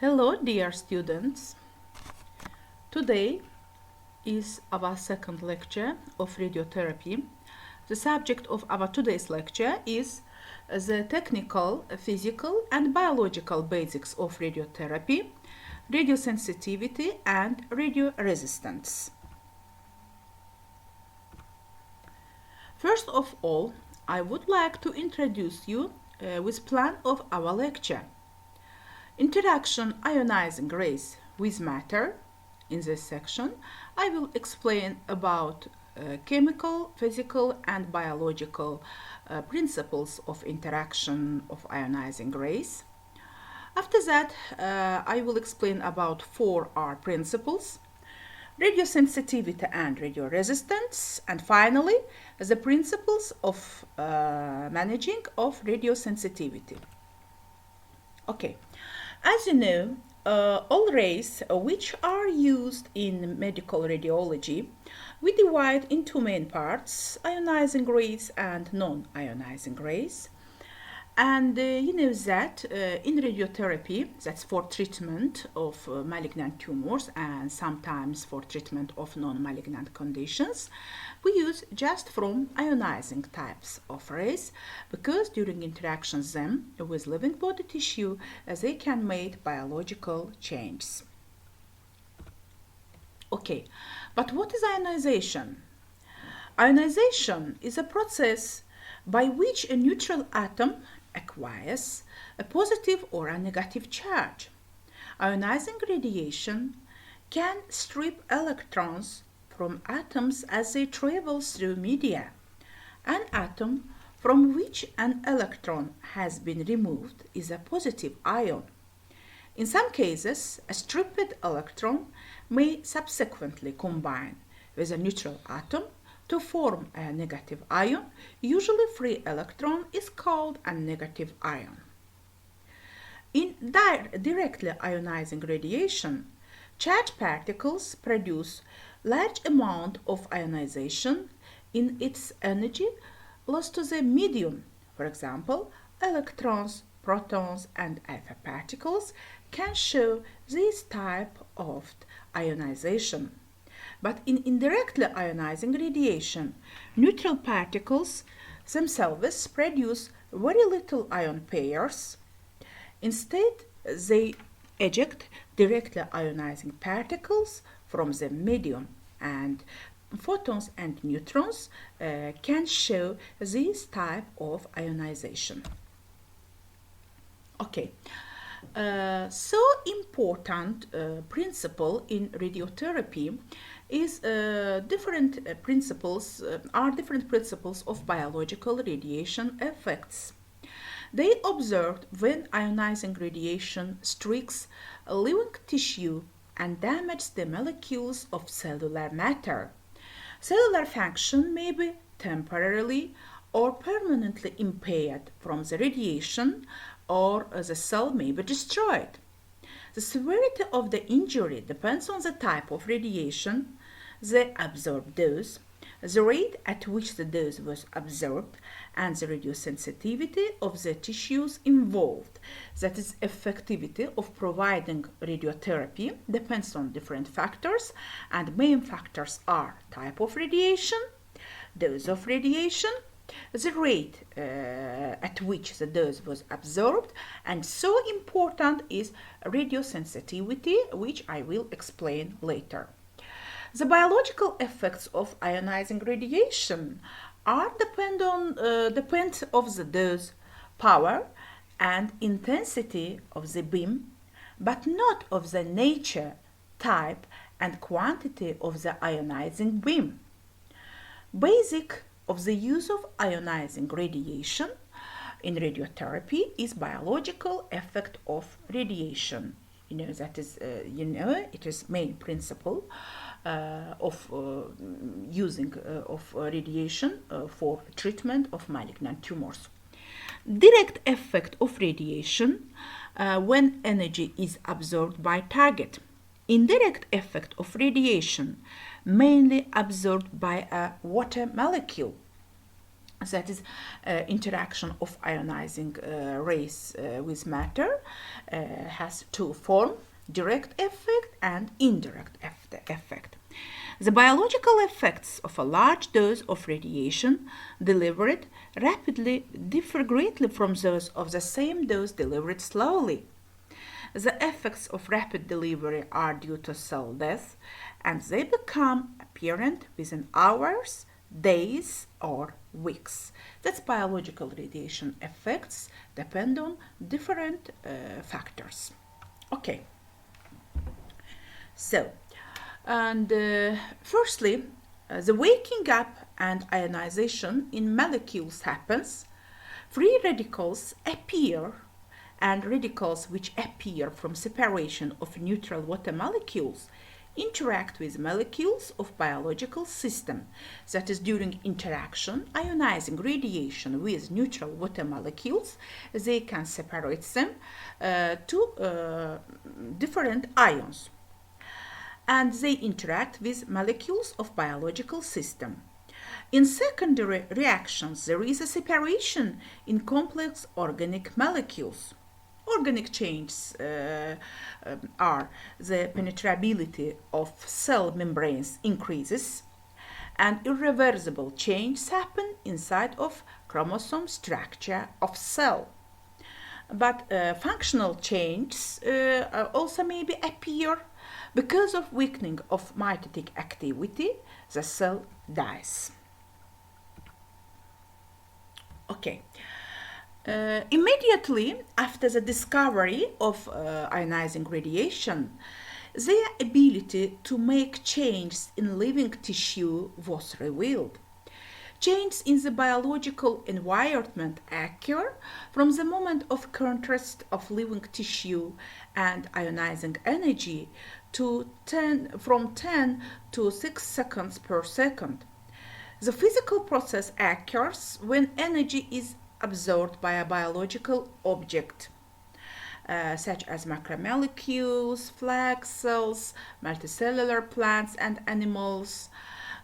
Hello, dear students. Today is our second lecture of radiotherapy. The subject of our today's lecture is the technical, physical, and biological basics of radiotherapy, radiosensitivity, and radioresistance. First of all, I would like to introduce you with plan of our lecture. Interaction ionizing rays with matter. In this section, I will explain about chemical, physical, and biological principles of interaction of ionizing rays. After that, I will explain about 4R principles, radiosensitivity and radioresistance, and finally, the principles of managing of radiosensitivity. Okay. As you know, all rays which are used in medical radiology, we divide in two main parts, ionizing rays and non-ionizing rays. And you know that in radiotherapy, that's for treatment of malignant tumors and sometimes for treatment of non-malignant conditions, we use just from ionizing types of rays because during interactions them with living body tissue, they can make biological changes. Okay, but what is ionization? Ionization is a process by which a neutral atom acquires a positive or a negative charge. Ionizing radiation can strip electrons from atoms as they travel through media. An atom from which an electron has been removed is a positive ion. In some cases, a stripped electron may subsequently combine with a neutral atom to form a negative ion. Usually free electron is called a negative ion. In directly ionizing radiation, charged particles produce large amount of ionization in its energy lost to the medium. For example, electrons, protons, and alpha particles can show this type of ionization. But in indirectly ionizing radiation, neutral particles themselves produce very little ion pairs. Instead, they eject directly ionizing particles from the medium, and photons and neutrons can show this type of ionization. Okay. So important principle in radiotherapy is different principles of biological radiation effects. They observed when ionizing radiation strikes living tissue and damages the molecules of cellular matter. Cellular function may be temporarily or permanently impaired from the radiation, or the cell may be destroyed. The severity of the injury depends on the type of radiation, the absorbed dose, the rate at which the dose was absorbed, and the radiosensitivity of the tissues involved. That is, effectivity of providing radiotherapy depends on different factors, and main factors are type of radiation, dose of radiation, the rate at which the dose was absorbed, and so important is radiosensitivity, which I will explain later. The biological effects of ionizing radiation are depend of the dose, power, and intensity of the beam, but not of the nature, type, and quantity of the ionizing beam. Basic of the use of ionizing radiation in radiotherapy is biological effect of radiation. You know, that is, it is main principle of using of radiation for treatment of malignant tumors. Direct effect of radiation when energy is absorbed by target. Indirect effect of radiation mainly absorbed by a water molecule. that is interaction of ionizing rays with matter has two forms: direct effect and indirect effect. The biological effects of a large dose of radiation delivered rapidly differ greatly from those of the same dose delivered slowly. The effects of rapid delivery are due to cell death, and they become apparent within hours, days, or weeks. That's biological radiation effects depend on different factors. Okay, so, and firstly, the waking up and ionization in molecules happens. Free radicals appear, and radicals which appear from separation of neutral water molecules interact with molecules of biological system. That is, during interaction, ionizing radiation with neutral water molecules, they can separate them to different ions, and they interact with molecules of biological system. In secondary reactions, there is a separation in complex organic molecules. Organic changes are the penetrability of cell membranes increases, and irreversible changes happen inside of chromosome structure of cell. But functional changes also maybe appear because of weakening of mitotic activity. The cell dies. Okay. Immediately after the discovery of ionizing radiation, their ability to make changes in living tissue was revealed. Changes in the biological environment occur from the moment of contrast of living tissue and ionizing energy from 10 to 6 seconds per second. The physical process occurs when energy is absorbed by a biological object, such as macromolecules, flag cells, multicellular plants and animals.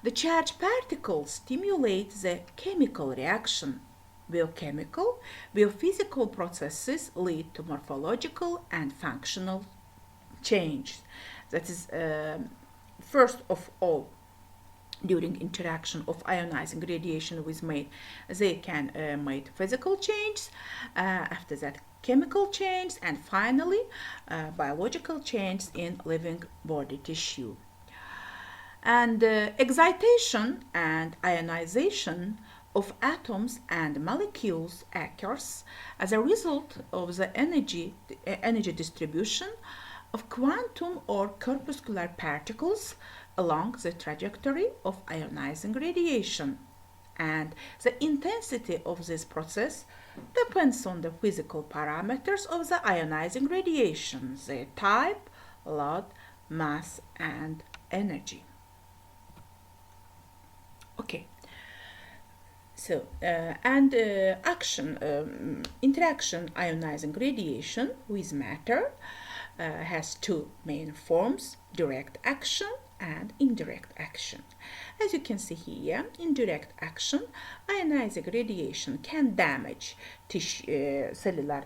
The charged particles stimulate the chemical reaction. Biophysical processes lead to morphological and functional change. That is, first of all, during interaction of ionizing radiation with maid, they can make physical change, after that chemical change, and finally biological change in living body tissue. And excitation and ionization of atoms and molecules occurs as a result of the energy distribution of quantum or corpuscular particles along the trajectory of ionizing radiation. And the intensity of this process depends on the physical parameters of the ionizing radiation, their type, load, mass, and energy. Okay. So, interaction ionizing radiation with matter has two main forms: direct action and indirect action. As you can see here, in direct action, ionizing radiation can damage cellular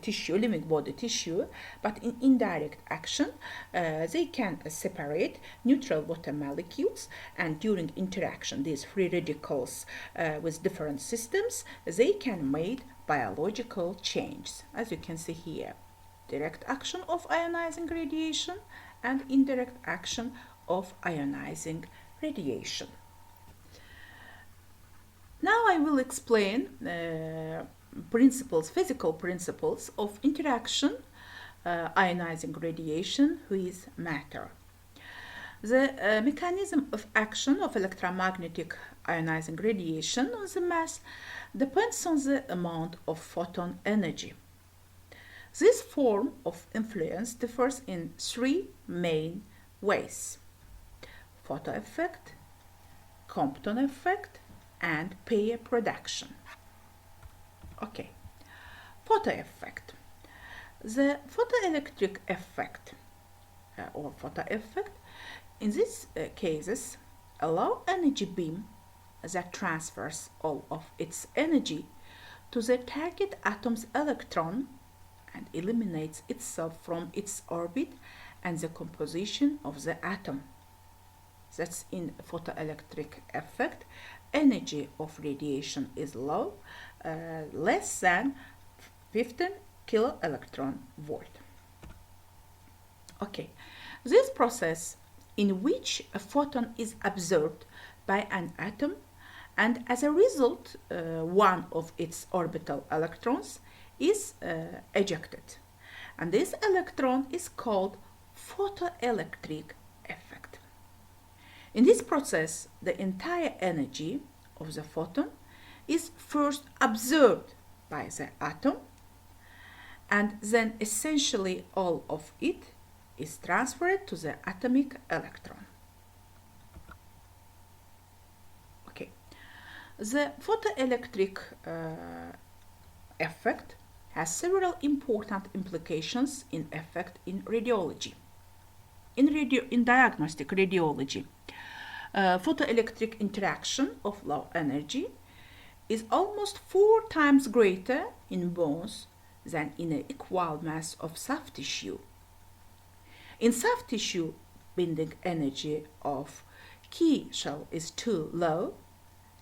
tissue, living body tissue, but in indirect action, they can separate neutral water molecules, and during interaction, these free radicals with different systems, they can make biological change. As you can see here, direct action of ionizing radiation and indirect action of ionizing radiation. Now I will explain physical principles of interaction ionizing radiation with matter. The mechanism of action of electromagnetic ionizing radiation on the mass depends on the amount of photon energy. This form of influence differs in three main ways: photo effect, Compton effect, and pair production. Okay, photo effect. The photoelectric effect or photo effect in these cases allow energy beam that transfers all of its energy to the target atom's electron and eliminates itself from its orbit and the composition of the atom. That's in photoelectric effect. Energy of radiation is low, less than 15 kiloelectron volt. Okay, this process in which a photon is absorbed by an atom and as a result one of its orbital electrons is ejected, and this electron is called photoelectric effect. In this process, the entire energy of the photon is first absorbed by the atom, and then essentially all of it is transferred to the atomic electron. Okay, the photoelectric effect has several important implications in effect in radiology. In diagnostic radiology, photoelectric interaction of low energy is almost 4 times greater in bones than in an equal mass of soft tissue. In soft tissue, binding energy of key shell is too low.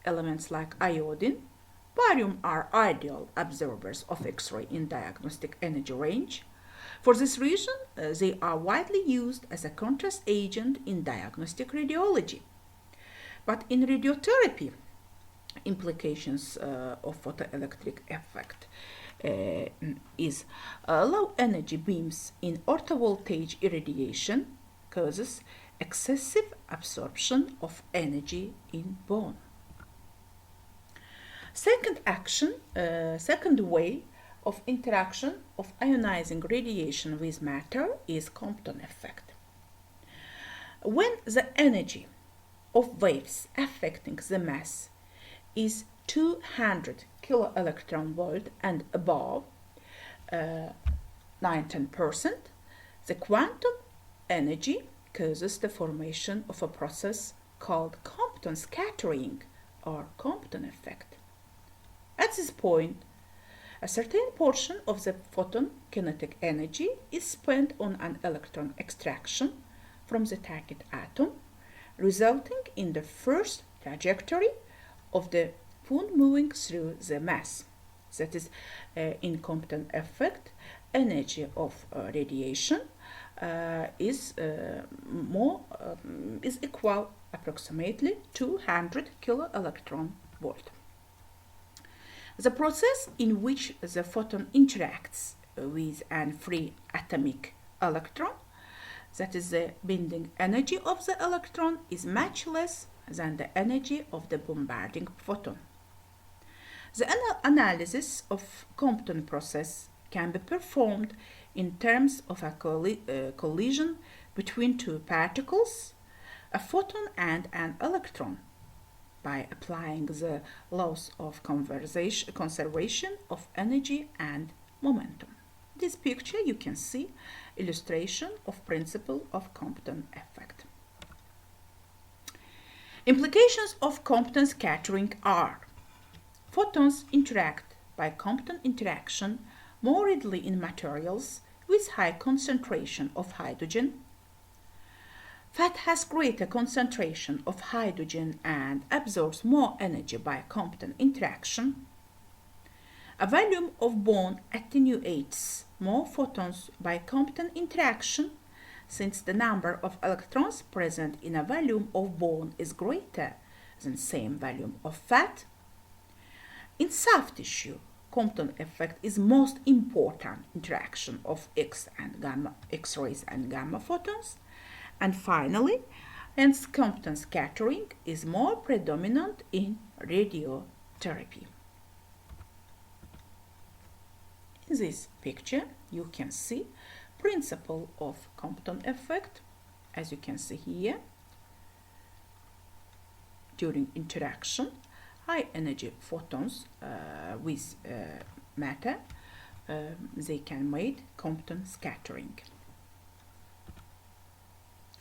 Elements like iodine, barium are ideal absorbers of X-ray in diagnostic energy range. For this reason, they are widely used as a contrast agent in diagnostic radiology. But in radiotherapy, implications of photoelectric effect is low energy beams in orthovoltage irradiation causes excessive absorption of energy in bone. Second way of interaction of ionizing radiation with matter is Compton effect. When the energy of waves affecting the mass is 200 kiloelectron volt and above, 9-10%, the quantum energy causes the formation of a process called Compton scattering or Compton effect. At this point, a certain portion of the photon kinetic energy is spent on an electron extraction from the target atom, resulting in the first trajectory of the phone moving through the mass. That is, in Compton effect, energy of radiation is equal approximately 200 kiloelectron volt. The process in which the photon interacts with an free atomic electron, that is the binding energy of the electron, is much less than the energy of the bombarding photon. The analysis of Compton process can be performed in terms of a collision between two particles, a photon and an electron, by applying the laws of conservation of energy and momentum. In this picture you can see illustration of principle of Compton effect. Implications of Compton scattering are: photons interact by Compton interaction more readily in materials with high concentration of hydrogen. Fat has greater concentration of hydrogen and absorbs more energy by Compton interaction. A volume of bone attenuates more photons by Compton interaction, since the number of electrons present in a volume of bone is greater than same volume of fat. In soft tissue, Compton effect is most important interaction of X-rays and gamma photons. And finally, hence Compton scattering is more predominant in radiotherapy. In this picture, you can see principle of Compton effect, as you can see here. During interaction, high energy photons with matter, they can make Compton scattering.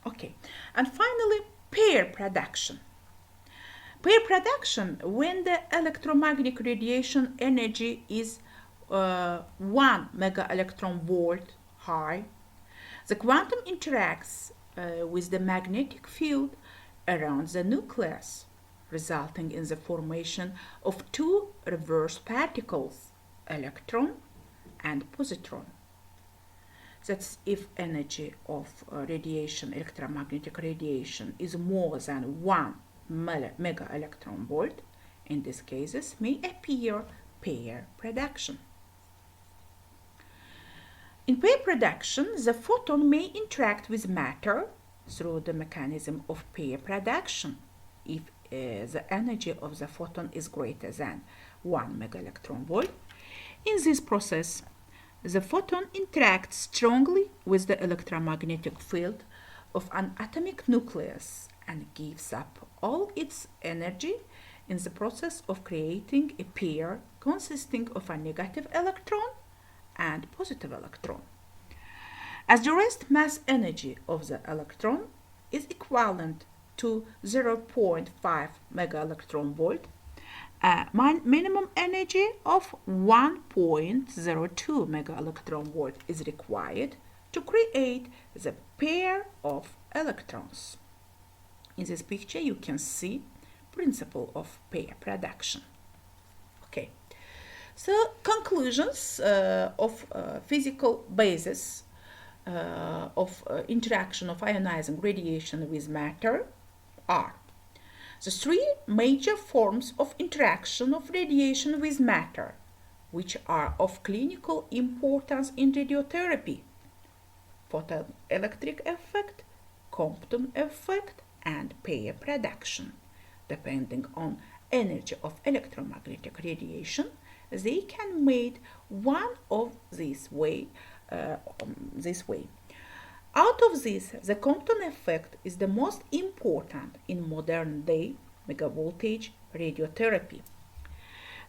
Okay, and finally, pair production. Pair production, when the electromagnetic radiation energy is 1 mega electron volt high, the quantum interacts with the magnetic field around the nucleus, resulting in the formation of two reverse particles, electron and positron. That's if energy of electromagnetic radiation is more than 1 mega electron volt. In these cases may appear pair production. In pair production, the photon may interact with matter through the mechanism of pair production if the energy of the photon is greater than 1 mega electron volt. In this process, the photon interacts strongly with the electromagnetic field of an atomic nucleus and gives up all its energy in the process of creating a pair consisting of a negative electron and positive electron. As the rest mass energy of the electron is equivalent to 0.5 mega electron volt, a minimum energy of 1.02 mega electron volt is required to create the pair of electrons. In this picture you can see principle of pair production. Okay, so conclusions of physical basis of interaction of ionizing radiation with matter are the three major forms of interaction of radiation with matter, which are of clinical importance in radiotherapy: photoelectric effect, Compton effect, and pair production. Depending on energy of electromagnetic radiation, they can made one of this way. Out of this, the Compton effect is the most important in modern day megavoltage radiotherapy.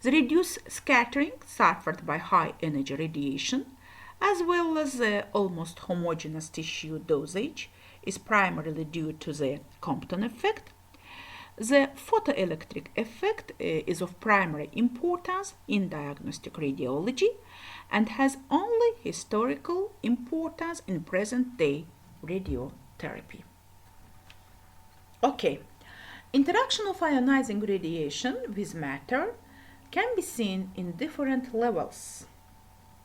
The reduced scattering suffered by high energy radiation, as well as the almost homogeneous tissue dosage, is primarily due to the Compton effect. The photoelectric effect is of primary importance in diagnostic radiology and has only historical importance in present-day radiotherapy. Okay, interaction of ionizing radiation with matter can be seen in different levels: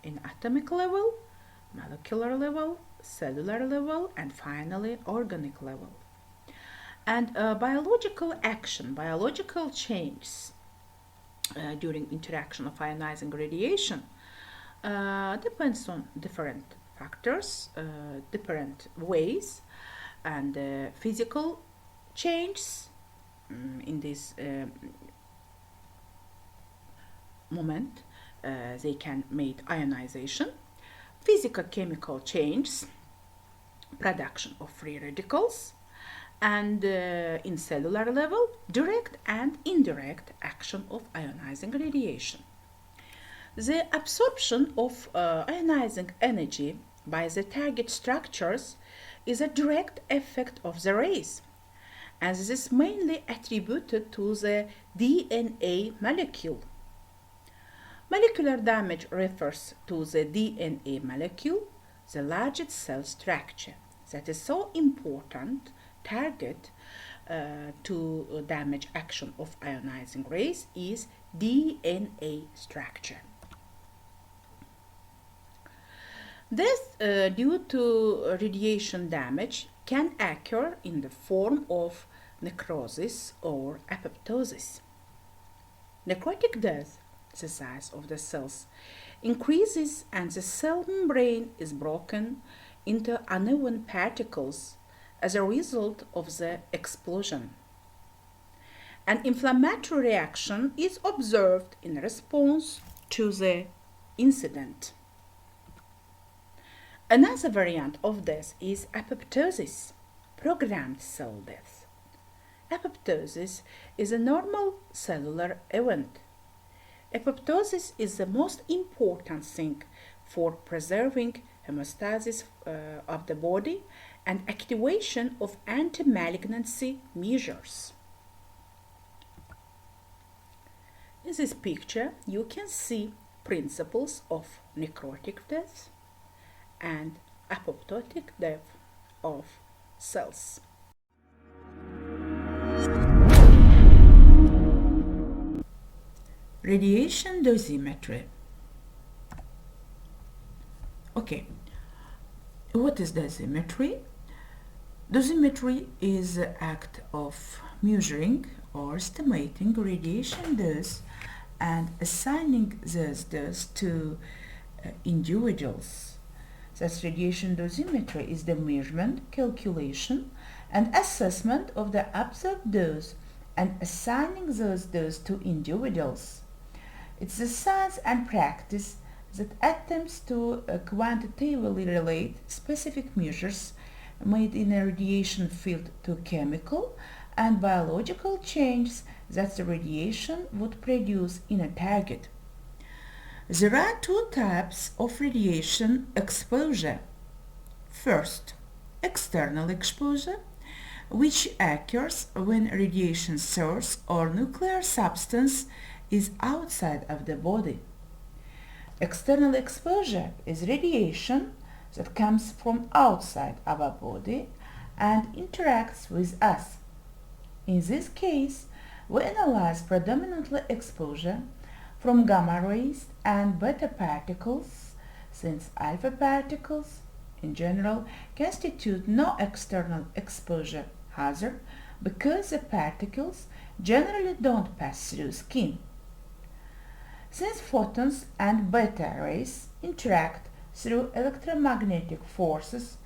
in atomic level, molecular level, cellular level, and finally organic level. And biological action, biological changes during interaction of ionizing radiation depends on different factors, different ways, and physical changes in this moment they can make ionization, physical chemical changes, production of free radicals, and in cellular level, direct and indirect action of ionizing radiation. The absorption of ionizing energy by the target structures is a direct effect of the rays, and this is mainly attributed to the DNA molecule. Molecular damage refers to the DNA molecule, the largest cell structure that is so important target to damage action of ionizing rays is DNA structure. This, due to radiation damage, can occur in the form of necrosis or apoptosis. Necrotic death, the size of the cells increases and the cell membrane is broken into uneven particles as a result of the explosion. An inflammatory reaction is observed in response to the incident. Another variant of this is apoptosis, programmed cell death. Apoptosis is a normal cellular event. Apoptosis is the most important thing for preserving homeostasis of the body and activation of anti-malignancy measures. In this picture, you can see principles of necrotic death and apoptotic death of cells. Radiation dosimetry. Okay, what is dosimetry? Dosimetry is the act of measuring or estimating radiation dose and assigning this dose to individuals. Thus, radiation dosimetry is the measurement, calculation, and assessment of the absorbed dose and assigning those doses to individuals. It's a science and practice that attempts to quantitatively relate specific measures made in a radiation field to chemical and biological changes that the radiation would produce in a target. There are two types of radiation exposure. First, external exposure, which occurs when radiation source or nuclear substance is outside of the body. External exposure is radiation that comes from outside our body and interacts with us. In this case, we analyze predominantly exposure from gamma rays and beta particles, since alpha particles, in general, constitute no external exposure hazard because the particles generally don't pass through skin. Since photons and beta rays interact through electromagnetic forces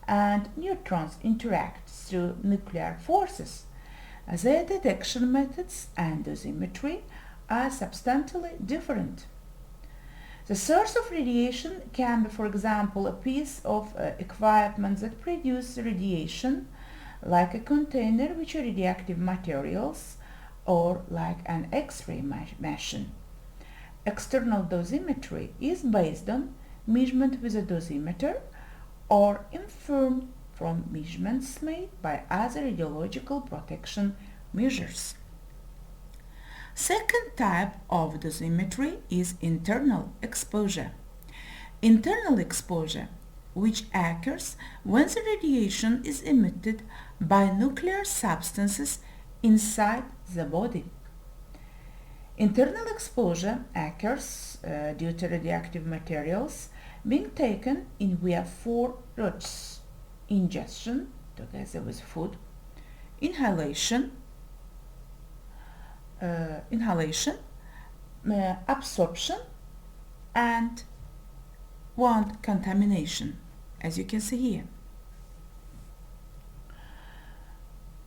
and neutrons interact through nuclear forces, their detection methods and dosimetry are substantially different. The source of radiation can be, for example, a piece of equipment that produces radiation, like a container with radioactive materials, or like an X-ray machine. External dosimetry is based on measurement with a dosimeter or inferred from measurements made by other radiological protection measures. Second type of dosimetry is internal exposure. Internal exposure, which occurs when the radiation is emitted by nuclear substances inside the body. Internal exposure occurs due to radioactive materials being taken in via four routes: ingestion, together with food, inhalation, absorption, and wound contamination, as you can see here.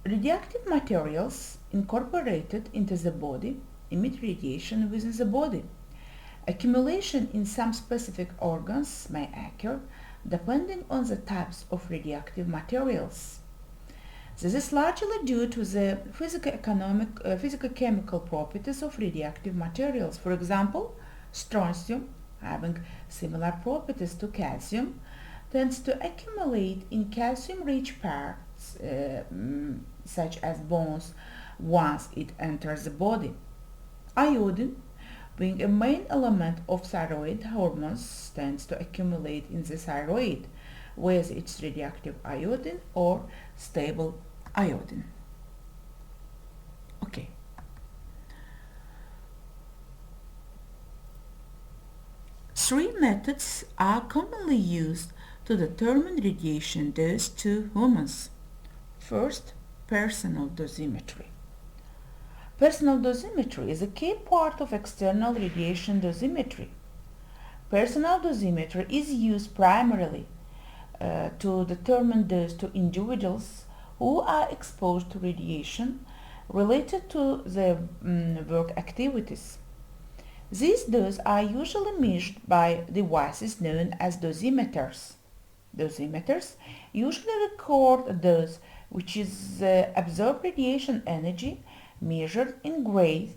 Radioactive materials incorporated into the body emit radiation within the body. Accumulation in some specific organs may occur depending on the types of radioactive materials. This is largely due to the physicochemical properties of radioactive materials. For example, strontium, having similar properties to calcium, tends to accumulate in calcium-rich parts, such as bones, once it enters the body. Iodine, being a main element of thyroid hormones, tends to accumulate in the thyroid, whether it's radioactive iodine or stable iodine. Okay. Three methods are commonly used to determine radiation dose to humans. First, personal dosimetry. Personal dosimetry is a key part of external radiation dosimetry. Personal dosimetry is used primarily to determine dose to individuals who are exposed to radiation related to their work activities. These doses are usually measured by devices known as dosimeters. Dosimeters usually record a dose which is absorbed radiation energy measured in grays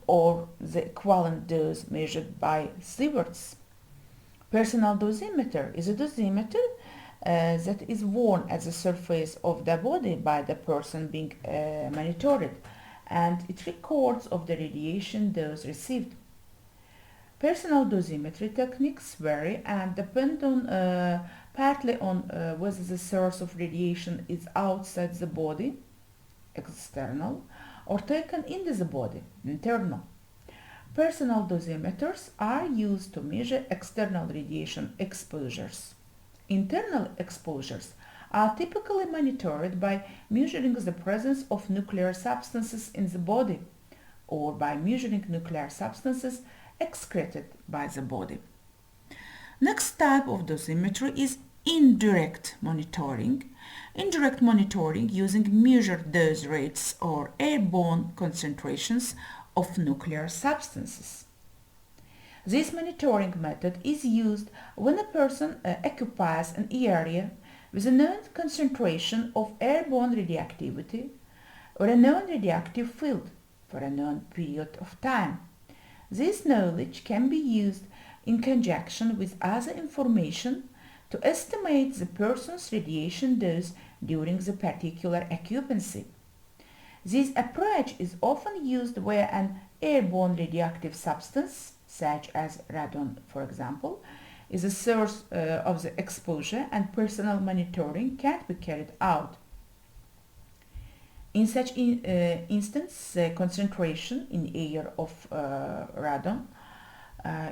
or the equivalent dose measured by sieverts. Personal dosimeter is a dosimeter that is worn at the surface of the body by the person being monitored and it records of the radiation dose received. Personal dosimetry techniques vary and depend on partly on whether the source of radiation is outside the body, external, or taken into the body, internal. Personal dosimeters are used to measure external radiation exposures. Internal exposures are typically monitored by measuring the presence of nuclear substances in the body or by measuring nuclear substances excreted by the body. Next type of dosimetry is indirect monitoring. Indirect monitoring using measured dose rates or airborne concentrations of nuclear substances. This monitoring method is used when a person occupies an area with a known concentration of airborne radioactivity or a known radioactive field for a known period of time. This knowledge can be used in conjunction with other information to estimate the person's radiation dose during the particular occupancy. This approach is often used where an airborne radioactive substance, such as radon for example, is a source of the exposure and personal monitoring can't be carried out. In such instance, the concentration in air of radon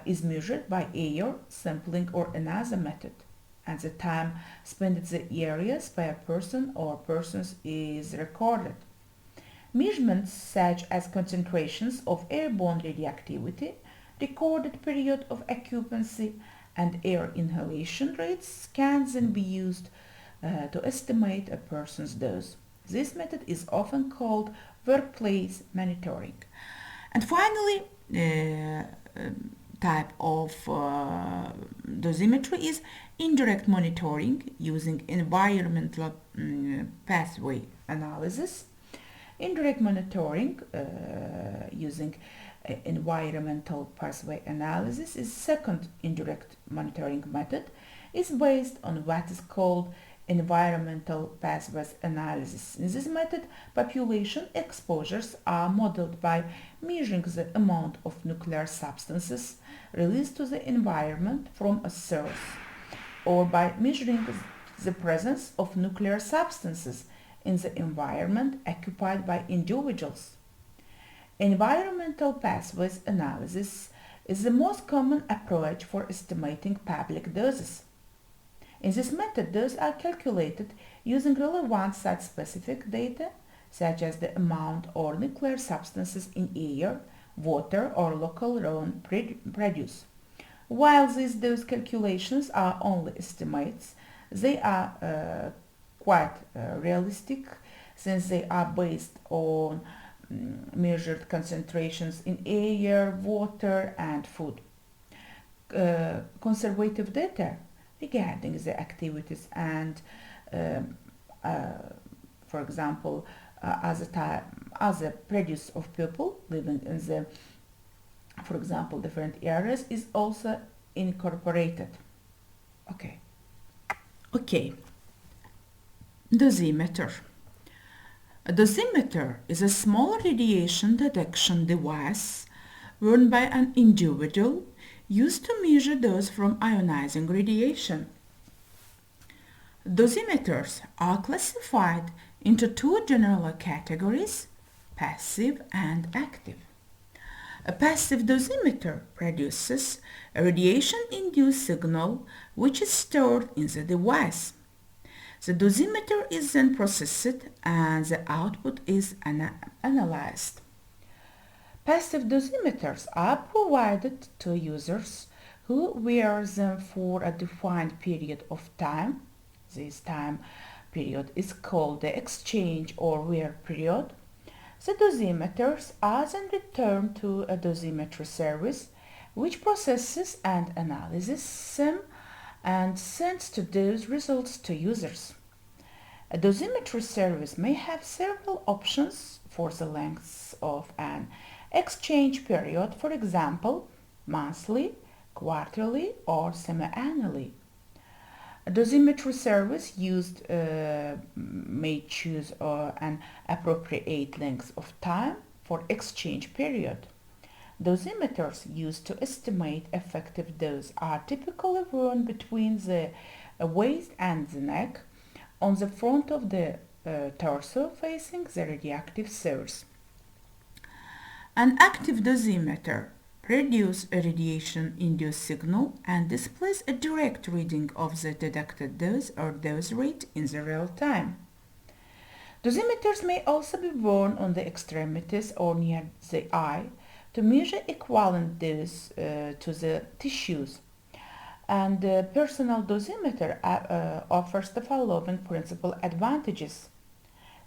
is measured by air sampling or another method, and the time spent at the areas by a person or persons is recorded. Measurements such as concentrations of airborne radioactivity, recorded period of occupancy, and air inhalation rates can then be used to estimate a person's dose. This method is often called workplace monitoring. And finally, type of dosimetry is indirect monitoring using environmental pathway analysis. Indirect monitoring using environmental pathway analysis is second indirect monitoring method. Is based on what is called environmental pathways analysis. In this method, population exposures are modeled by measuring the amount of nuclear substances released to the environment from a source, or by measuring the presence of nuclear substances in the environment occupied by individuals. Environmental pathways analysis is the most common approach for estimating public doses. In this method, doses are calculated using relevant site-specific data, such as the amount of nuclear substances in air, water, or local raw produce. While these dose calculations are only estimates, they are quite realistic since they are based on measured concentrations in air, water, and food. Conservative data regarding the activities and for example as a produce of people living in the, for example, different areas is also incorporated. Okay, dosimeter. A dosimeter is a small radiation detection device worn by an individual used to measure dose from ionizing radiation. Dosimeters are classified into two general categories, passive and active. A passive dosimeter produces a radiation-induced signal which is stored in the device. The dosimeter is then processed and the output is analyzed. Passive dosimeters are provided to users who wear them for a defined period of time. This time period is called the exchange or wear period. The dosimeters are then returned to a dosimetry service which processes and analyzes them and sends those results to users. A dosimetry service may have several options for the length of an exchange period, for example, monthly, quarterly, or semi-annually. A dosimetry service used may choose an appropriate length of time for exchange period. Dosimeters used to estimate effective dose are typically worn between the waist and the neck on the front of the torso facing the radioactive source. An active dosimeter produces a radiation-induced signal and displays a direct reading of the detected dose or dose rate in the real time. Dosimeters may also be worn on the extremities or near the eye to measure equivalent dose to the tissues. And the personal dosimeter offers the following principal advantages.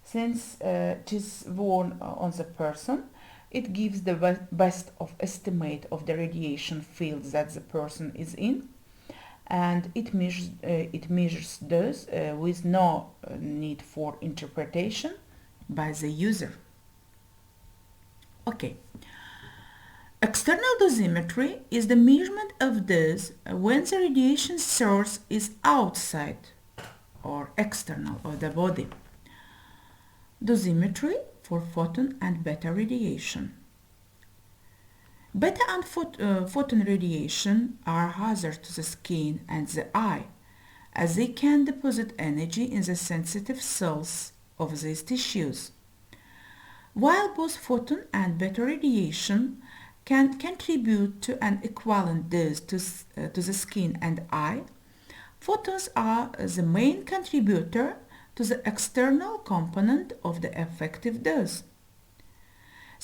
Since it is worn on the person, it gives the best of estimate of the radiation field that the person is in, and it measures dose with no need for interpretation by the user. Okay. External dosimetry is the measurement of dose when the radiation source is outside or external of the body. Dosimetry for photon and beta radiation. Beta and photon radiation are hazardous to the skin and the eye, as they can deposit energy in the sensitive cells of these tissues. While both photon and beta radiation can contribute to an equivalent dose to the skin and eye, photons are the main contributor to the external component of the effective dose.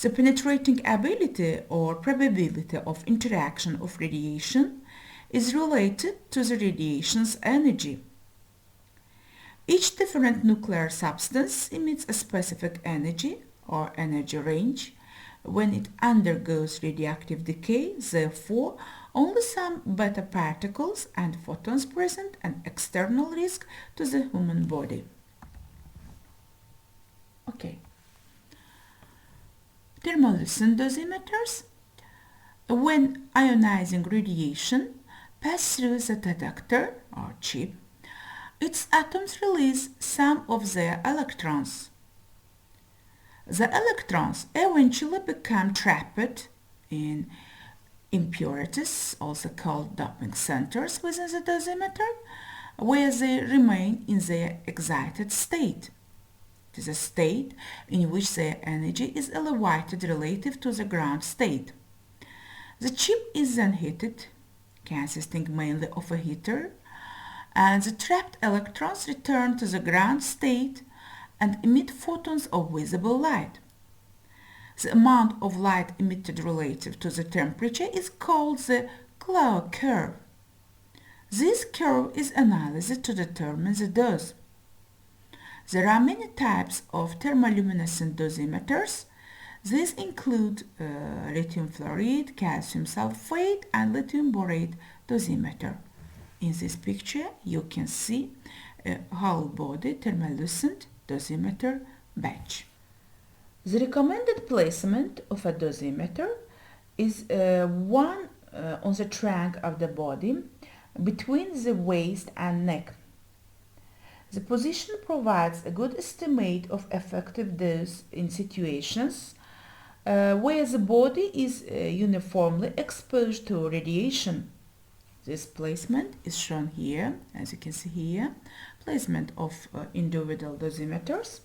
The penetrating ability or probability of interaction of radiation is related to the radiation's energy. Each different nuclear substance emits a specific energy or energy range when it undergoes radioactive decay. Therefore, only some beta particles and photons present an external risk to the human body. Okay. Thermolucent dosimeters. When ionizing radiation passes through the detector or chip, its atoms release some of their electrons. The electrons eventually become trapped in impurities, also called doping centers within the dosimeter, where they remain in their excited state. It is a state in which their energy is elevated relative to the ground state. The chip is then heated, consisting mainly of a heater, and the trapped electrons return to the ground state and emit photons of visible light. The amount of light emitted relative to the temperature is called the Clough curve. This curve is analyzed to determine the dose. There are many types of thermoluminescent dosimeters. These include lithium fluoride, calcium sulfate, and lithium borate dosimeter. In this picture, you can see a whole-body thermolucent dosimeter badge. The recommended placement of a dosimeter is one on the trunk of the body between the waist and neck. The position provides a good estimate of effective dose in situations where the body is uniformly exposed to radiation. This placement is shown here, as you can see here, placement of individual dosimeters.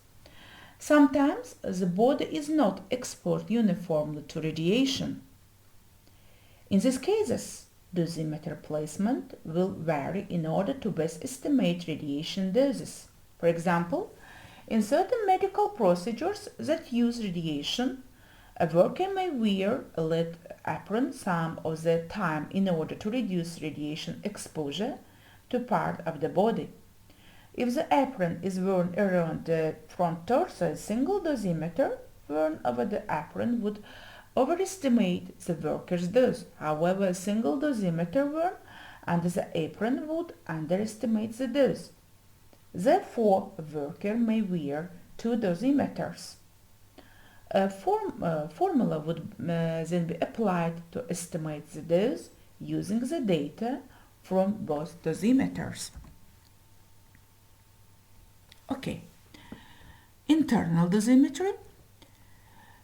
Sometimes the body is not exposed uniformly to radiation. In these cases, dosimeter placement will vary in order to best estimate radiation doses. For example, in certain medical procedures that use radiation, a worker may wear a lead apron some of the time in order to reduce radiation exposure to part of the body. If the apron is worn around the front torso, a single dosimeter worn over the apron would overestimate the worker's dose. However, a single dosimeter worn under the apron would underestimate the dose. Therefore, a worker may wear two dosimeters. A formula would then be applied to estimate the dose using the data from both dosimeters. Okay, internal dosimetry.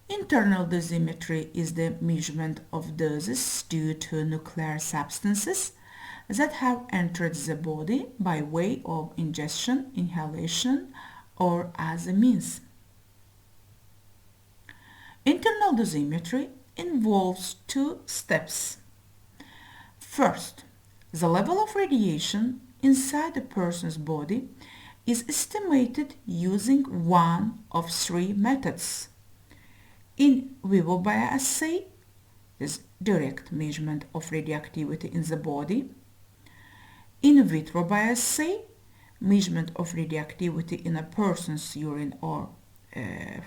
Internal dosimetry is the measurement of doses due to nuclear substances that have entered the body by way of ingestion, inhalation, or as a means. Internal dosimetry involves two steps. First, the level of radiation inside a person's body is estimated using one of three methods. In vivo bioassay, this direct measurement of radioactivity in the body. In vitro bioassay, measurement of radioactivity in a person's urine or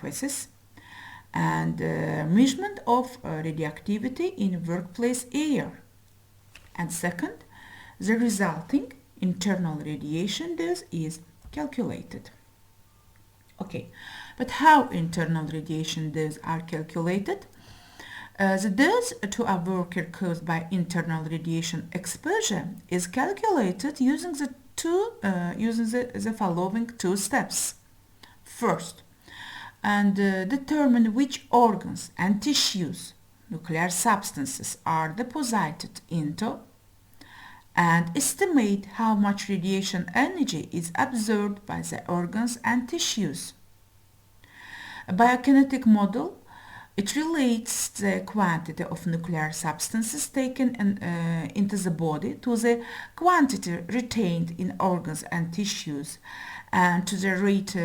feces. And measurement of radioactivity in workplace air. And second, the resulting internal radiation dose is calculated. Okay, but how internal radiation dose are calculated? The dose to a worker caused by internal radiation exposure is calculated using the following two steps. First, determine which organs and tissues nuclear substances are deposited into, and estimate how much radiation energy is absorbed by the organs and tissues. A biokinetic model, it relates the quantity of nuclear substances taken into the body to the quantity retained in organs and tissues, and to the rate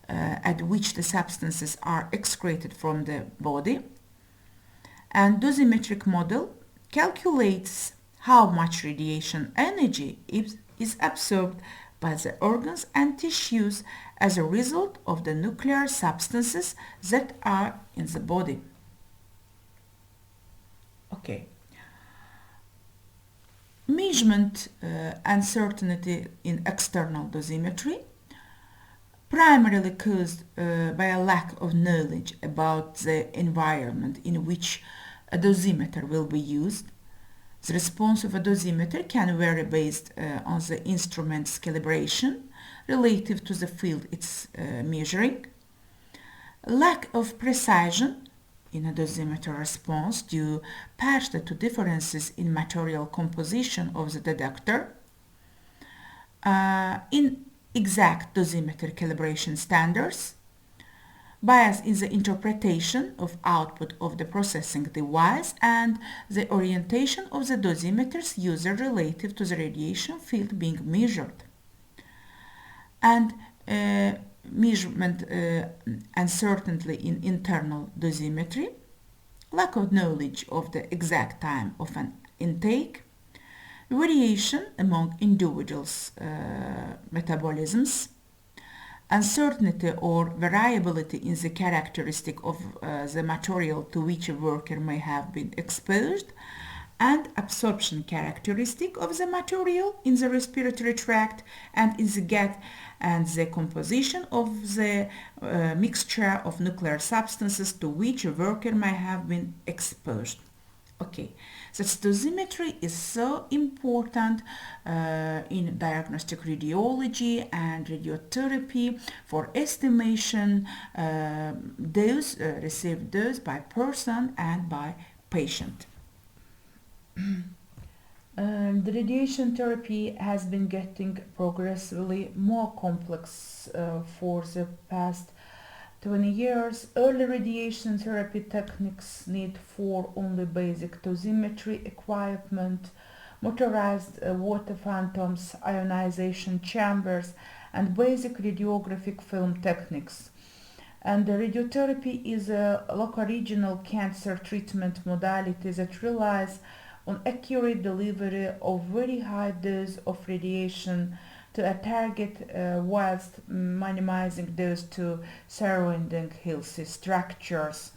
at which the substances are excreted from the body. And dosimetric model calculates how much radiation energy is absorbed by the organs and tissues as a result of the nuclear substances that are in the body. Okay. Measurement uncertainty in external dosimetry, primarily caused by a lack of knowledge about the environment in which a dosimeter will be used. The response of a dosimeter can vary based on the instrument's calibration relative to the field it's measuring. Lack of precision in a dosimeter response due partially to differences in material composition of the detector. Inexact dosimeter calibration standards. Bias in the interpretation of output of the processing device and the orientation of the dosimeter's user relative to the radiation field being measured. And measurement uncertainty in internal dosimetry, lack of knowledge of the exact time of an intake, variation among individuals' metabolisms, uncertainty or variability in the characteristic of the material to which a worker may have been exposed, and absorption characteristic of the material in the respiratory tract and in the gut, and the composition of the mixture of nuclear substances to which a worker may have been exposed. Okay, so dosimetry is so important in diagnostic radiology and radiotherapy for estimation received dose by person and by patient. The radiation therapy has been getting progressively more complex for the past 20 years. Early radiation therapy techniques need for only basic dosimetry equipment, motorized water phantoms, ionization chambers, and basic radiographic film techniques. And the radiotherapy is a local-regional cancer treatment modality that relies on accurate delivery of very high dose of radiation to a target whilst minimizing those to surrounding healthy structures.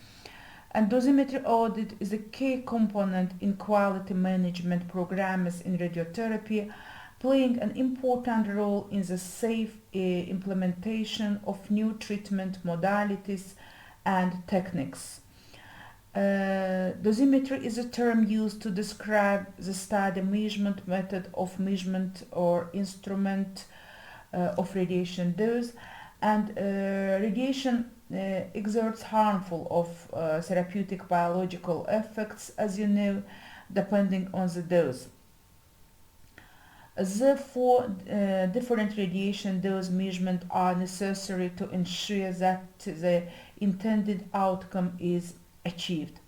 And dosimetry audit is a key component in quality management programs in radiotherapy, playing an important role in the safe implementation of new treatment modalities and techniques. Dosimetry is a term used to describe the study measurement method of measurement or instrument of radiation dose, and radiation exerts harmful of therapeutic biological effects, as you know, depending on the dose. Therefore, different radiation dose measurements are necessary to ensure that the intended outcome is achieved.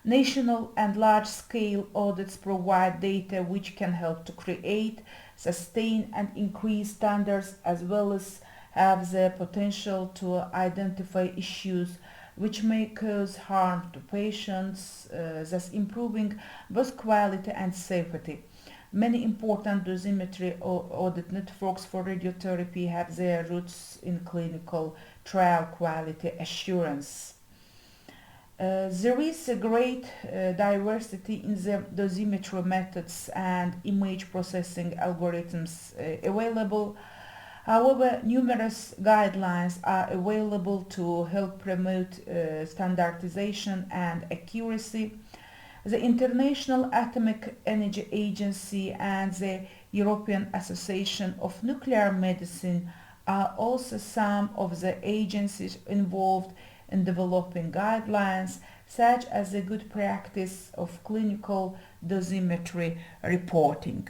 National and large-scale audits provide data which can help to create, sustain and increase standards, as well as have the potential to identify issues which may cause harm to patients, thus improving both quality and safety. Many important dosimetry audit networks for radiotherapy have their roots in clinical trial quality assurance. There is a great diversity in the dosimetry methods and image processing algorithms available. However, numerous guidelines are available to help promote standardization and accuracy. The International Atomic Energy Agency and the European Association of Nuclear Medicine are also some of the agencies involved in developing guidelines, such as the good practice of clinical dosimetry reporting.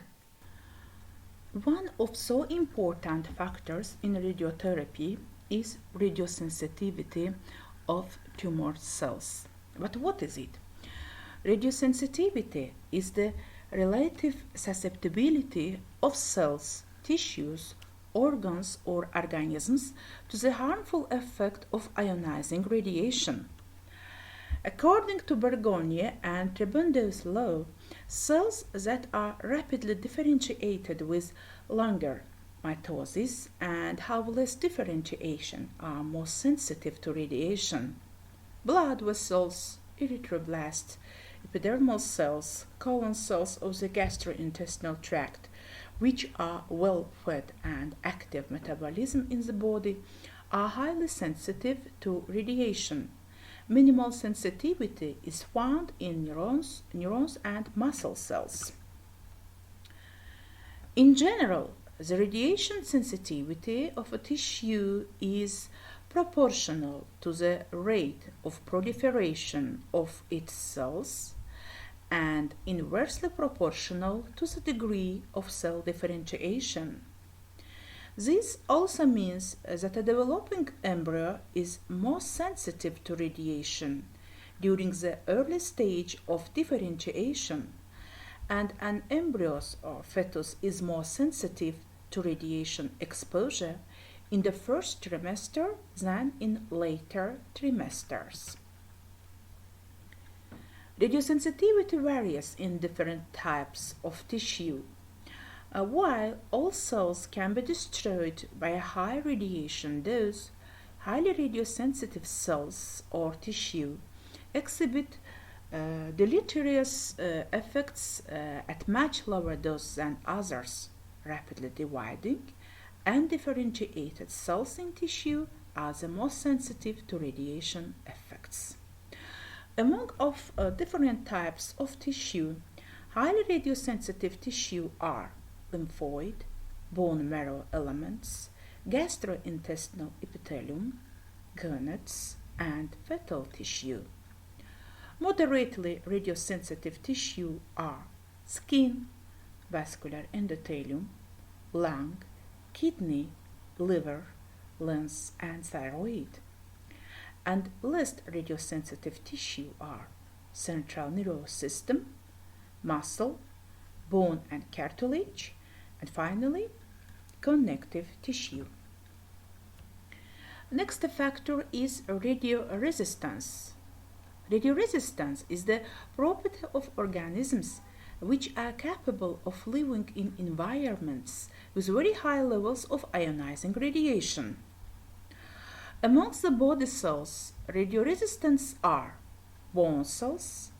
One of so important factors in radiotherapy is radiosensitivity of tumor cells. But what is it? Radiosensitivity is the relative susceptibility of cells, tissues, organs or organisms to the harmful effect of ionizing radiation. According to Bergogne and Trabundow's law, cells that are rapidly differentiated with longer mitosis and have less differentiation are more sensitive to radiation. Blood vessels, erythroblasts, epidermal cells, colon cells of the gastrointestinal tract, which are well fed and active metabolism in the body, are highly sensitive to radiation. Minimal sensitivity is found in neurons and muscle cells. In general, the radiation sensitivity of a tissue is proportional to the rate of proliferation of its cells and inversely proportional to the degree of cell differentiation. This also means that a developing embryo is more sensitive to radiation during the early stage of differentiation, and an embryo or fetus is more sensitive to radiation exposure in the first trimester than in later trimesters. Radiosensitivity varies in different types of tissue. While all cells can be destroyed by a high radiation dose, highly radiosensitive cells or tissue exhibit deleterious effects at much lower dose than others, rapidly dividing and differentiated cells in tissue are the most sensitive to radiation effects. Among different types of tissue, highly radiosensitive tissue are lymphoid, bone marrow elements, gastrointestinal epithelium, gonads, and fetal tissue. Moderately radiosensitive tissue are skin, vascular endothelium, lung, kidney, liver, lungs, and thyroid. And less radiosensitive tissue are central nervous system, muscle, bone and cartilage, and finally, connective tissue. Next factor is radioresistance. Radioresistance is the property of organisms which are capable of living in environments with very high levels of ionizing radiation. Amongst the body cells, radioresistance are bone cells,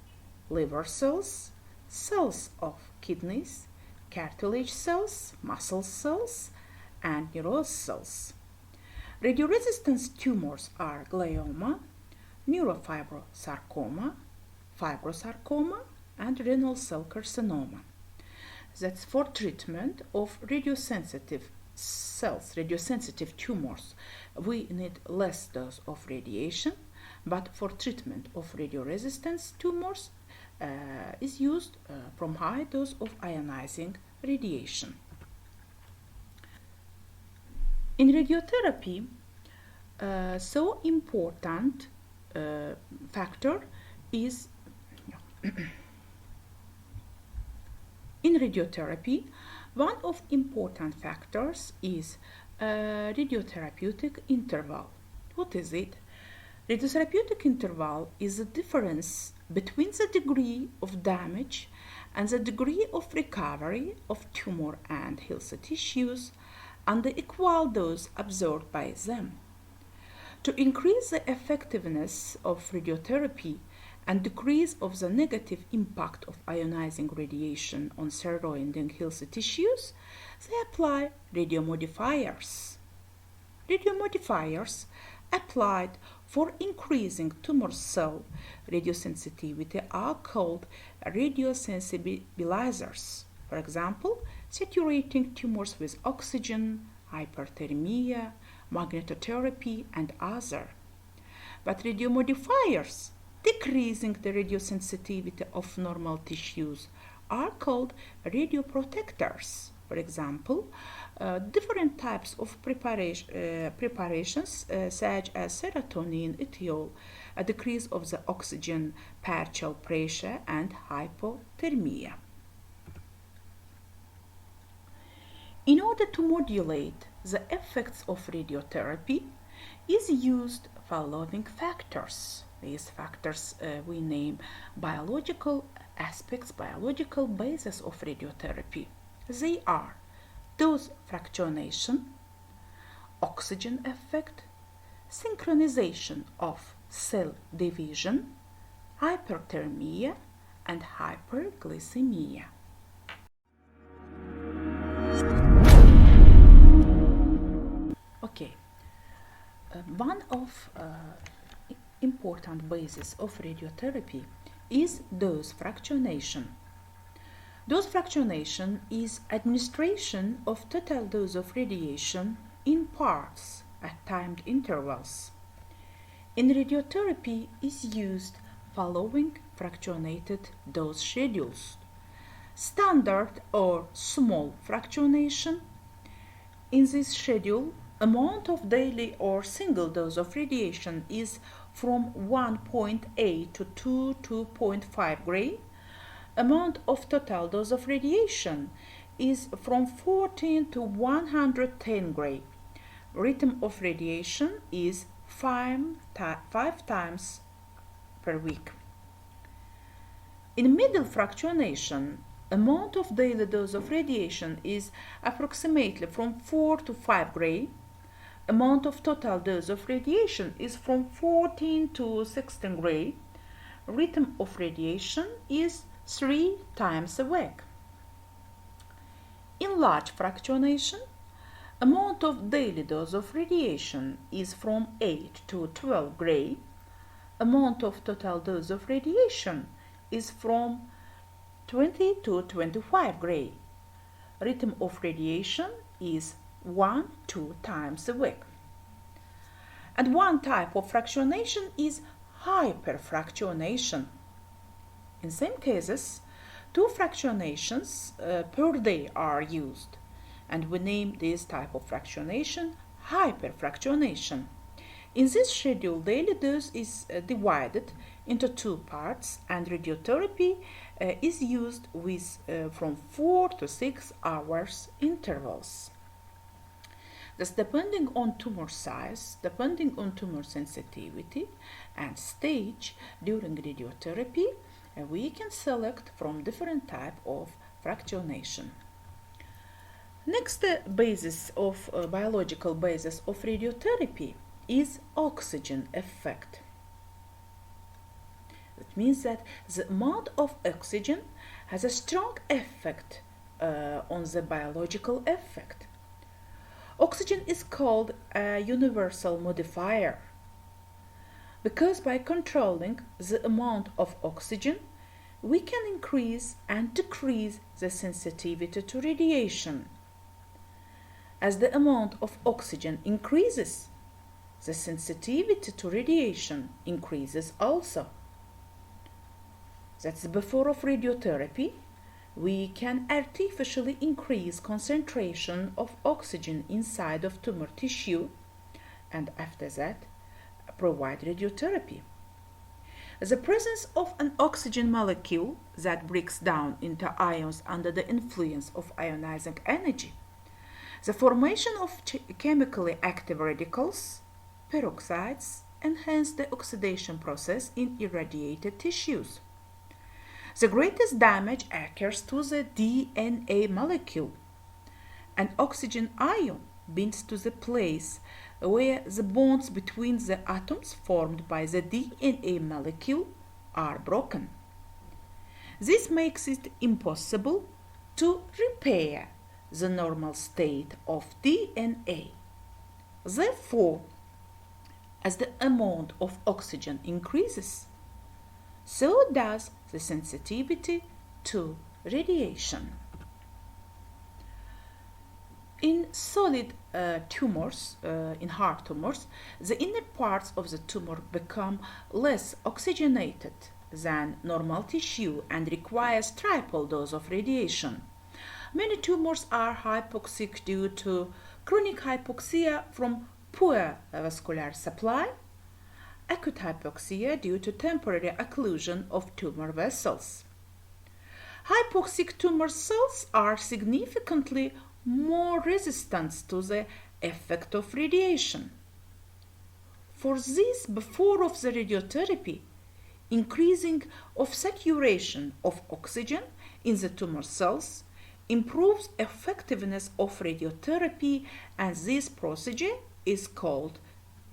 liver cells, cells of kidneys, cartilage cells, muscle cells, and nervous cells. Radioresistance tumors are glioma, neurofibrosarcoma, fibrosarcoma, and renal cell carcinoma. That's for treatment of radiosensitive cells, radiosensitive tumors, we need less dose of radiation, but for treatment of radioresistance tumors is used from high dose of ionizing radiation. In radiotherapy, so important factor is in radiotherapy, one of important factors is radiotherapeutic interval. What is it? Radiotherapeutic interval is the difference between the degree of damage and the degree of recovery of tumor and healthy tissues and the equal dose absorbed by them. To increase the effectiveness of radiotherapy and decrease of the negative impact of ionizing radiation on surrounding healthy tissues, they apply radiomodifiers. Radiomodifiers applied for increasing tumor cell radiosensitivity are called radiosensibilizers. For example, saturating tumors with oxygen, hyperthermia, magnetotherapy, and other. But radiomodifiers decreasing the radiosensitivity of normal tissues are called radioprotectors. For example, different types of preparations such as serotonin, ethiol, a decrease of the oxygen partial pressure, and hypothermia. In order to modulate the effects of radiotherapy, is used following factors. These factors we name biological aspects, biological basis of radiotherapy. They are dose fractionation, oxygen effect, synchronization of cell division, hyperthermia, and hyperglycemia. Okay, one of important basis of radiotherapy is dose fractionation. Dose fractionation is administration of total dose of radiation in parts at timed intervals. In radiotherapy is used following fractionated dose schedules. Standard or small fractionation. In this schedule, amount of daily or single dose of radiation is from 1.8 to 2.5 gray. Amount of total dose of radiation is from 14 to 110 gray. Rhythm of radiation is 5 times per week. In middle fractionation, amount of daily dose of radiation is approximately from 4 to 5 gray. Amount of total dose of radiation is from 14 to 16 gray. Rhythm of radiation is 3 times a week. In large fractionation, amount of daily dose of radiation is from 8 to 12 gray. Amount of total dose of radiation is from 20 to 25 gray. Rhythm of radiation is 1-2 times a week. And one type of fractionation is hyperfractionation. In some cases, 2 fractionations per day are used, and we name this type of fractionation hyperfractionation. In this schedule, daily dose is divided into 2 parts, and radiotherapy is used with from 4 to 6 hours intervals. Thus, depending on tumor size, depending on tumor sensitivity and stage during radiotherapy, we can select from different type of fractionation. Next basis of biological basis of radiotherapy is oxygen effect. It means that the amount of oxygen has a strong effect on the biological effect. Oxygen is called a universal modifier because by controlling the amount of oxygen, we can increase and decrease the sensitivity to radiation. As the amount of oxygen increases, the sensitivity to radiation increases also. That's before of radiotherapy. We can artificially increase concentration of oxygen inside of tumor tissue, and after that provide radiotherapy. The presence of an oxygen molecule that breaks down into ions under the influence of ionizing energy, the formation of chemically active radicals, peroxides, enhance the oxidation process in irradiated tissues. The greatest damage occurs to the DNA molecule. An oxygen ion binds to the place where the bonds between the atoms formed by the DNA molecule are broken. This makes it impossible to repair the normal state of DNA. Therefore, as the amount of oxygen increases, so does the sensitivity to radiation. In solid tumors, in hard tumors, the inner parts of the tumor become less oxygenated than normal tissue and requires triple dose of radiation. Many tumors are hypoxic due to chronic hypoxia from poor vascular supply, acute hypoxia due to temporary occlusion of tumor vessels. Hypoxic tumor cells are significantly more resistant to the effect of radiation. For this, before of the radiotherapy, increasing of saturation of oxygen in the tumor cells improves effectiveness of radiotherapy, and this procedure is called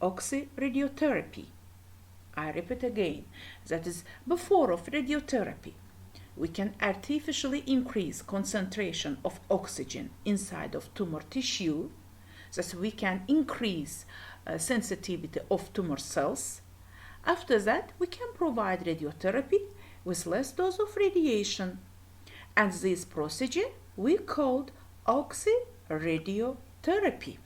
oxyradiotherapy. I repeat again, that is before of radiotherapy. We can artificially increase concentration of oxygen inside of tumor tissue, thus we can increase sensitivity of tumor cells. After that, we can provide radiotherapy with less dose of radiation, and this procedure we called oxyradiotherapy.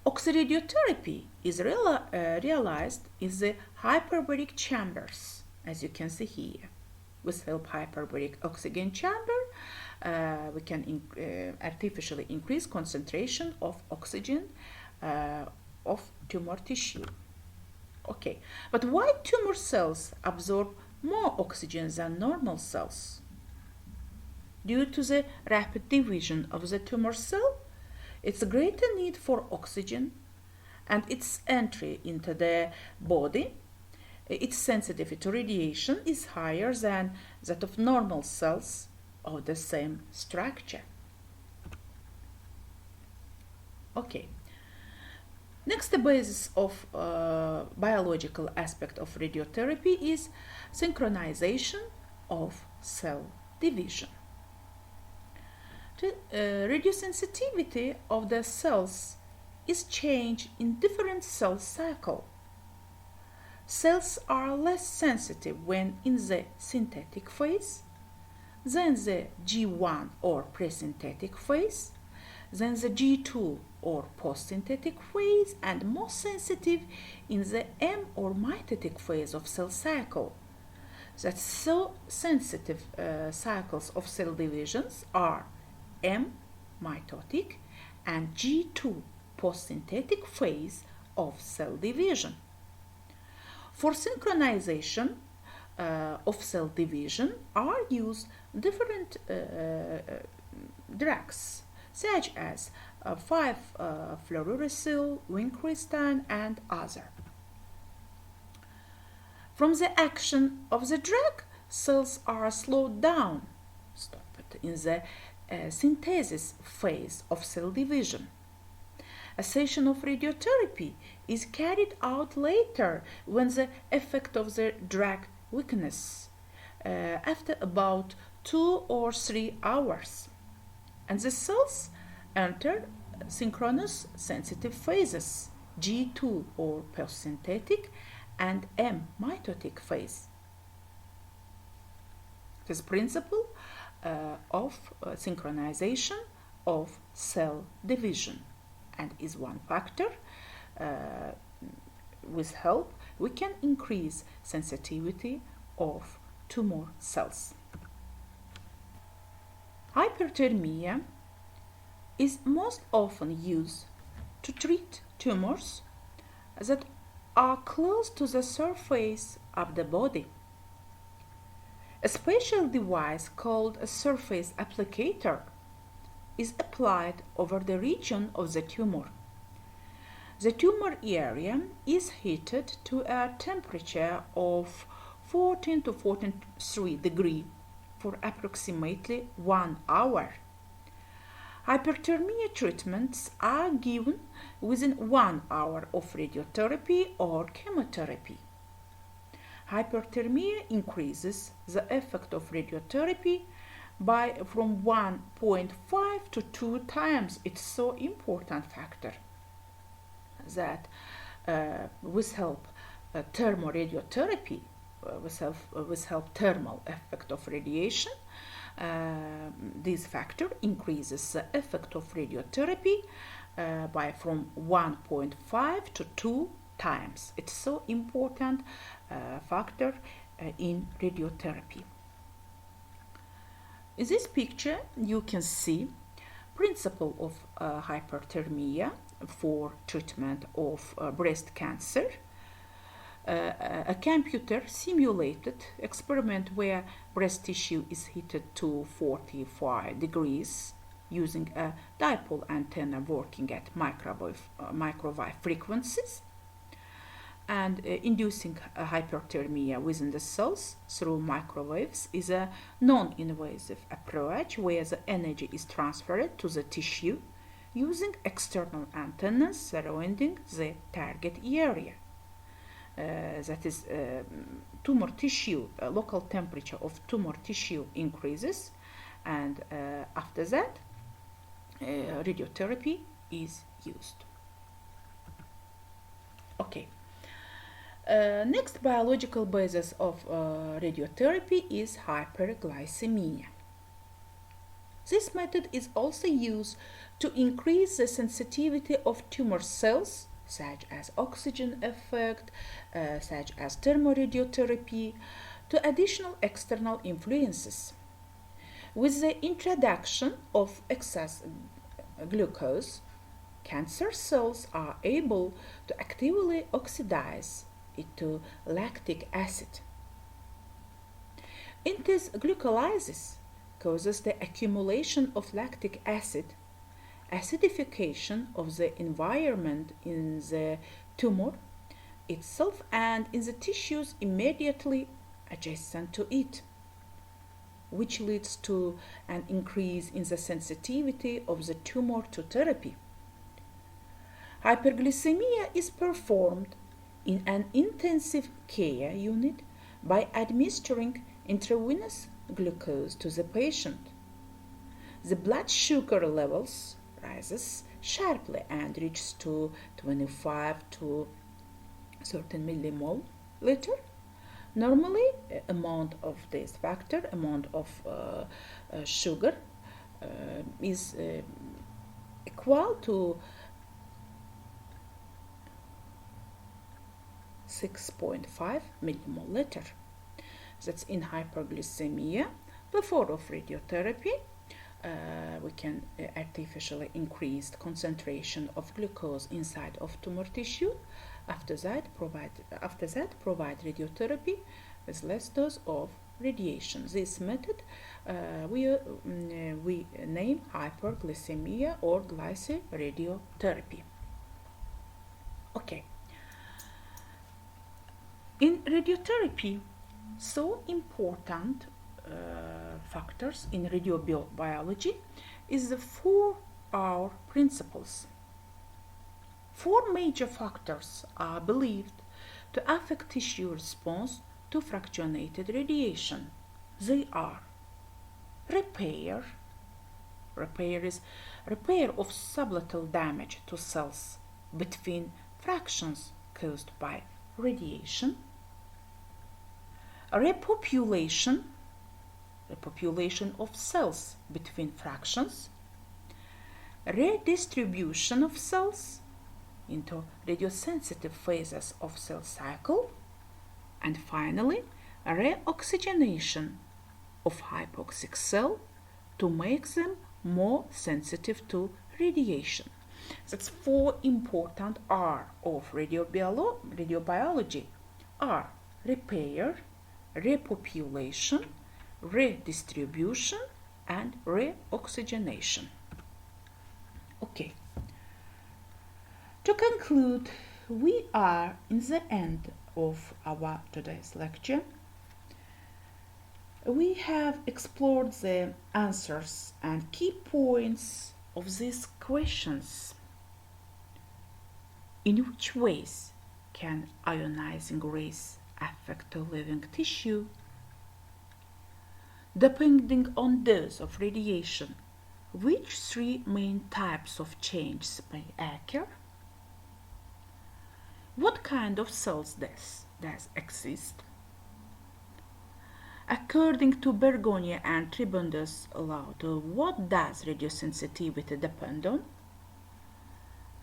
Oxyradiotherapy is realized in the hyperbaric chambers, as you can see here. With help hyperbaric oxygen chamber, we can artificially increase concentration of oxygen of tumor tissue. Okay, but why tumor cells absorb more oxygen than normal cells? Due to the rapid division of the tumor cell, its greater need for oxygen and its entry into the body, its sensitivity to radiation is higher than that of normal cells of the same structure. Okay. Next, the basis of biological aspect of radiotherapy is synchronization of cell division. The radiosensitivity of the cells is changed in different cell cycle. Cells are less sensitive when in the synthetic phase, then the G1 or pre-synthetic phase, then the G2 or post-synthetic phase, and most sensitive in the M or mitotic phase of cell cycle. That so sensitive cycles of cell divisions are M mitotic and G2 post-synthetic phase of cell division. For synchronization of cell division are used different drugs such as 5-fluorouracil, vincristine, and other. From the action of the drug, cells are slowed down, stopped in the synthesis phase of cell division. A session of radiotherapy is carried out later when the effect of the drug weakens after about 2 or 3 hours, and the cells enter synchronous sensitive phases, G2 or post-synthetic and M mitotic phase. This principle of synchronization of cell division and is one factor. With help, we can increase sensitivity of tumor cells. Hyperthermia is most often used to treat tumors that are close to the surface of the body. A special device called a surface applicator is applied over the region of the tumor. The tumor area is heated to a temperature of 14 to 43 degrees for approximately 1 hour. Hyperthermia treatments are given within 1 hour of radiotherapy or chemotherapy. Hyperthermia increases the effect of radiotherapy by from 1.5 to 2 times. It's so important factor that with help thermoradiotherapy, with help thermal effect of radiation, this factor increases the effect of radiotherapy by from 1.5 to 2 times. It's so important factor in radiotherapy. In this picture, you can see principle of hyperthermia for treatment of breast cancer. A computer simulated experiment where breast tissue is heated to 45 degrees using a dipole antenna working at microwave frequencies and inducing a hyperthermia within the cells through microwaves is a non-invasive approach where the energy is transferred to the tissue using external antennas surrounding the target area. That is, tumor tissue, local temperature of tumor tissue increases, and after that, radiotherapy is used. Okay. Next biological basis of radiotherapy is hyperglycemia. This method is also used to increase the sensitivity of tumor cells, such as oxygen effect, such as thermoradiotherapy, to additional external influences. With the introduction of excess glucose, cancer cells are able to actively oxidize it to lactic acid. In this glucolysis causes the accumulation of lactic acid, acidification of the environment in the tumor itself and in the tissues immediately adjacent to it, which leads to an increase in the sensitivity of the tumor to therapy. Hyperglycemia is performed in an intensive care unit by administering intravenous glucose to the patient. The blood sugar levels rises sharply and reaches to 25 to 30 millimole liter. Normally, amount of this factor, amount of sugar is equal to 6.5 millimole liter. That's in hyperglycemia. Before of radiotherapy, we can artificially increase the concentration of glucose inside of tumor tissue. After that, provide radiotherapy with less dose of radiation. This method we name hyperglycemia or glyceradiotherapy. Okay. In radiotherapy, so important factors in radiobiology is the 4R principles. 4 major factors are believed to affect tissue response to fractionated radiation. They are repair is repair of sublateral damage to cells between fractions caused by radiation, repopulation of cells between fractions, redistribution of cells into radiosensitive phases of cell cycle, and finally, reoxygenation of hypoxic cell to make them more sensitive to radiation. That's four important R of radiobiology: R, repair, repopulation, redistribution, and reoxygenation. Okay. To conclude, we are in the end of our today's lecture. We have explored the answers and key points of these questions. In which ways can ionizing rays affect a living tissue? Depending on dose of radiation, which three main types of changes may occur? What kind of cells does exist? According to Bergogne and Tribundes-Laud, what does radiosensitivity depend on?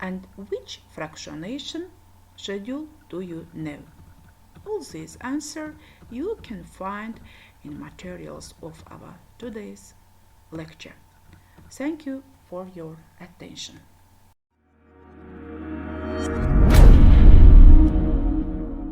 And which fractionation schedule do you know? All these answers you can find in materials of our today's lecture. Thank you for your attention.